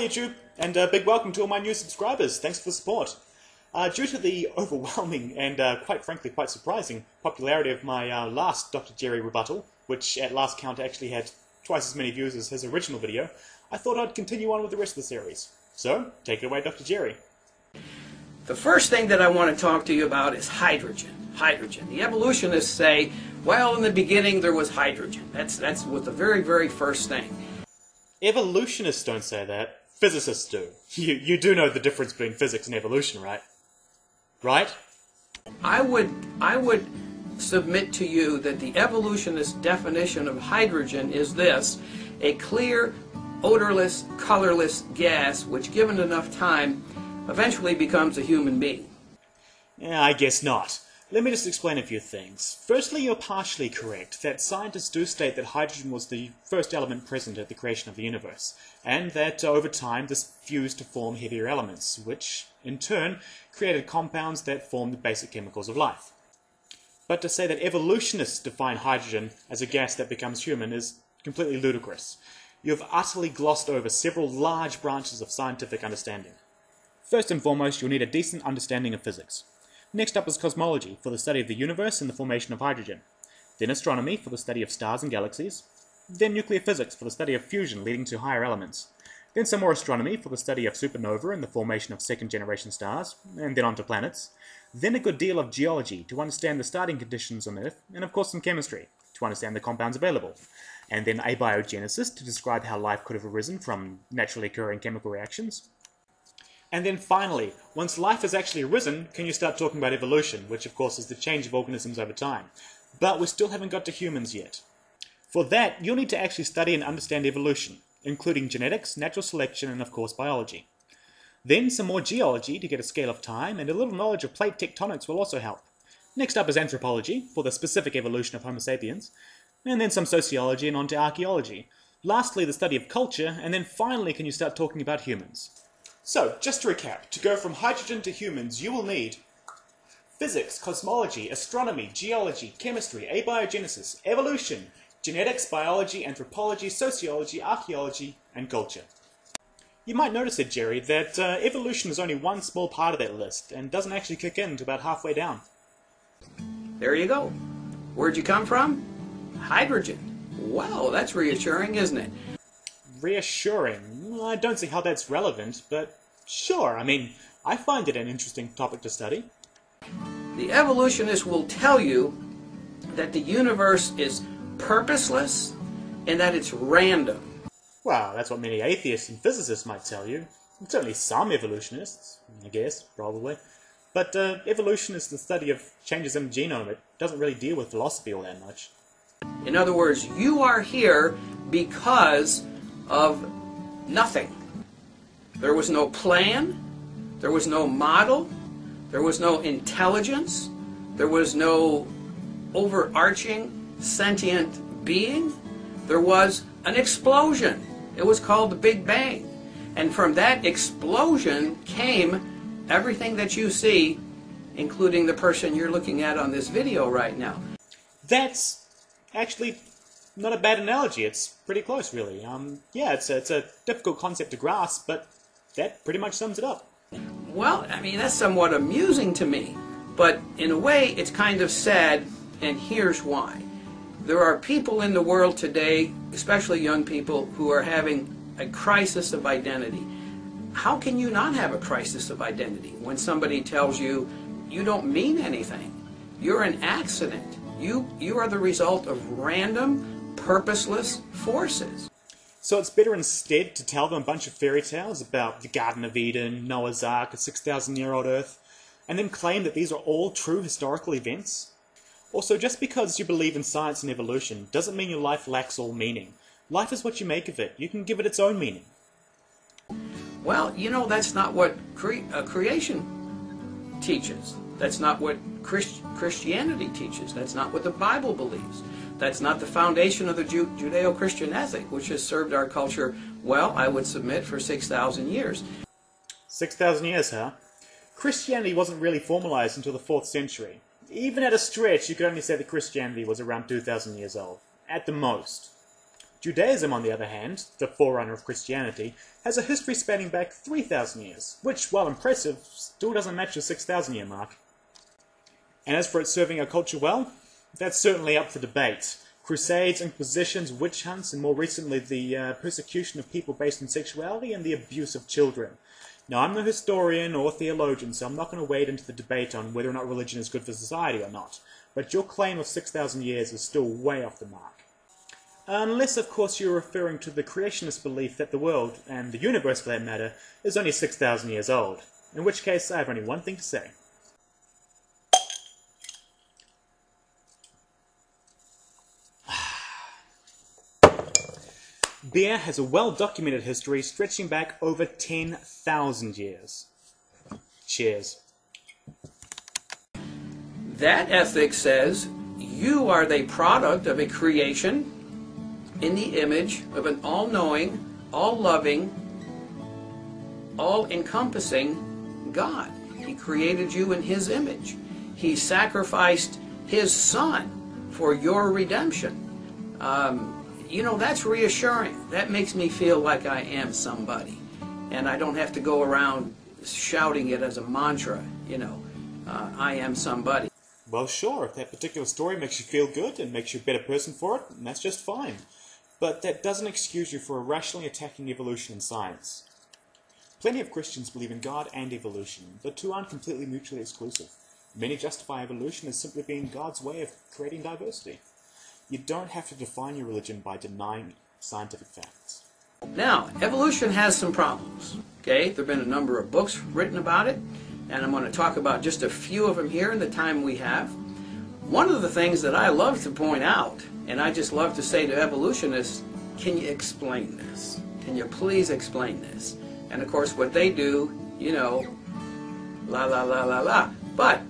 Hi YouTube, and a big welcome to all my new subscribers. Thanks for the support. Due to the overwhelming and quite frankly quite surprising popularity of my last DrJerryK Rebuttal, which at last count actually had twice as many views as his original video, I thought I'd continue on with the rest of the series. So, take it away, Dr. Jerry. The first thing that I want to talk to you about is hydrogen. Hydrogen. The evolutionists say, well, in the beginning there was hydrogen. That's what the very, very first thing. Evolutionists don't say that. Physicists do. You do know the difference between physics and evolution, right? Right? I would submit to you that the evolutionist definition of hydrogen is this: a clear, odorless, colorless gas which, given enough time, eventually becomes a human being. Yeah, I guess not. Let me just explain a few things. Firstly, you're partially correct that scientists do state that hydrogen was the first element present at the creation of the universe, and that over time this fused to form heavier elements, which, in turn, created compounds that form the basic chemicals of life. But to say that evolutionists define hydrogen as a gas that becomes human is completely ludicrous. You have utterly glossed over several large branches of scientific understanding. First and foremost, you'll need a decent understanding of physics. Next up is cosmology, for the study of the universe and the formation of hydrogen. Then astronomy, for the study of stars and galaxies. Then nuclear physics, for the study of fusion leading to higher elements. Then some more astronomy, for the study of supernova and the formation of second-generation stars, and then onto planets. Then a good deal of geology, to understand the starting conditions on Earth, and of course some chemistry, to understand the compounds available. And then abiogenesis, to describe how life could have arisen from naturally occurring chemical reactions. And then finally, once life has actually arisen, can you start talking about evolution, which of course is the change of organisms over time. But we still haven't got to humans yet. For that, you'll need to actually study and understand evolution, including genetics, natural selection, and of course biology. Then some more geology to get a scale of time, and a little knowledge of plate tectonics will also help. Next up is anthropology, for the specific evolution of Homo sapiens, and then some sociology and onto archaeology. Lastly, the study of culture, and then finally can you start talking about humans. So, just to recap, to go from hydrogen to humans, you will need physics, cosmology, astronomy, geology, chemistry, abiogenesis, evolution, genetics, biology, anthropology, sociology, archaeology, and culture. You might notice it, Jerry, that evolution is only one small part of that list, and doesn't actually kick in to about halfway down. There you go. Where'd you come from? Hydrogen. Wow, that's reassuring, isn't it? Reassuring? I don't see how that's relevant, but sure, I mean, I find it an interesting topic to study. The evolutionist will tell you that the universe is purposeless and that it's random. Well, that's what many atheists and physicists might tell you. Certainly some evolutionists, I guess, probably. But evolution is the study of changes in the genome. It doesn't really deal with philosophy all that much. In other words, you are here because of nothing. There was no plan, there was no model, there was no intelligence, there was no overarching sentient being. There was an explosion. It was called the Big Bang. And from that explosion came everything that you see, including the person you're looking at on this video right now. That's actually not a bad analogy. It's pretty close, really. Yeah, it's a difficult concept to grasp, but that pretty much sums it up. Well, I mean, that's somewhat amusing to me, but in a way, it's kind of sad, and here's why. There are people in the world today, especially young people, who are having a crisis of identity. How can you not have a crisis of identity when somebody tells you you don't mean anything? You're an accident. You are the result of random, purposeless forces. So it's better instead to tell them a bunch of fairy tales about the Garden of Eden, Noah's Ark, a 6,000-year-old Earth, and then claim that these are all true historical events? Also, just because you believe in science and evolution doesn't mean your life lacks all meaning. Life is what you make of it. You can give it its own meaning. Well, you know, that's not what creation teaches. That's not what Christianity teaches. That's not what the Bible believes. That's not the foundation of the Judeo-Christian ethic, which has served our culture, well, I would submit, for 6,000 years. 6,000 years, huh? Christianity wasn't really formalized until the 4th century. Even at a stretch, you could only say that Christianity was around 2,000 years old, at the most. Judaism, on the other hand, the forerunner of Christianity, has a history spanning back 3,000 years, which, while impressive, still doesn't match the 6,000-year mark. And as for it serving our culture well, that's certainly up for debate. Crusades, inquisitions, witch hunts, and more recently the persecution of people based on sexuality and the abuse of children. Now, I'm no historian or theologian, so I'm not going to wade into the debate on whether or not religion is good for society or not, but your claim of 6,000 years is still way off the mark. Unless, of course, you're referring to the creationist belief that the world, and the universe for that matter, is only 6,000 years old, in which case I have only one thing to say. Beer has a well-documented history stretching back over 10,000 years. Cheers. That ethic says you are the product of a creation in the image of an all-knowing, all-loving, all-encompassing God. He created you in His image. He sacrificed His Son for your redemption. You know, that's reassuring. That makes me feel like I am somebody. And I don't have to go around shouting it as a mantra, you know, I am somebody. Well, sure, if that particular story makes you feel good and makes you a better person for it, that's just fine. But that doesn't excuse you for irrationally attacking evolution and science. Plenty of Christians believe in God and evolution. The two aren't completely mutually exclusive. Many justify evolution as simply being God's way of creating diversity. You don't have to define your religion by denying scientific facts. Now, evolution has some problems. Okay, there have been a number of books written about it, and I'm going to talk about just a few of them here in the time we have. One of the things that I love to point out, and I just love to say to evolutionists, can you explain this? Can you please explain this? And of course what they do, you know, la la la la la. But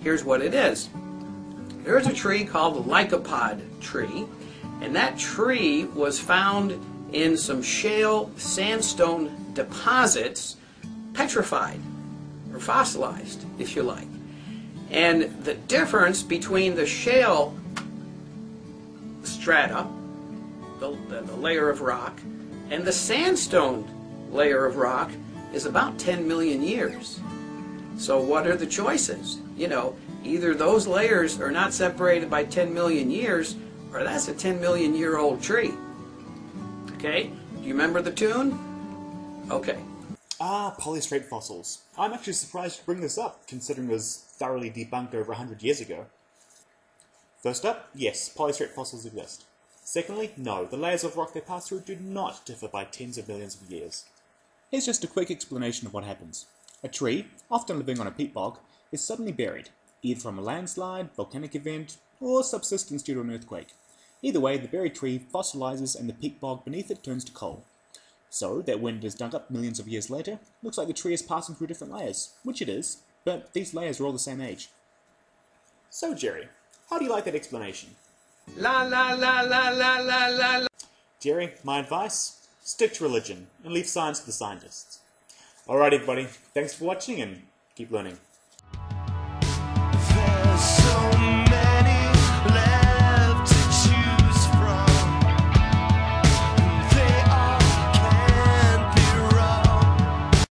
here's what it is. There's a tree called the lycopod tree, and that tree was found in some shale sandstone deposits, petrified, or fossilized, if you like. And the difference between the shale strata, the layer of rock, and the sandstone layer of rock is about 10 million years. So what are the choices? You know, either those layers are not separated by 10 million years, or that's a 10 million year old tree. Okay? Do you remember the tune? Okay. Polystrate fossils. I'm actually surprised to bring this up, considering it was thoroughly debunked over 100 years ago. First up, yes, polystrate fossils exist. Secondly, no, the layers of rock they pass through do not differ by tens of millions of years. Here's just a quick explanation of what happens. A tree, often living on a peat bog, is suddenly buried, either from a landslide, volcanic event, or subsidence due to an earthquake. Either way, the buried tree fossilizes and the peat bog beneath it turns to coal. So that when it is dug up millions of years later, it looks like the tree is passing through different layers, which it is, but these layers are all the same age. So Jerry, how do you like that explanation? La la la la la la la la. Jerry, my advice? Stick to religion and leave science to the scientists. Alright everybody, thanks for watching and keep learning.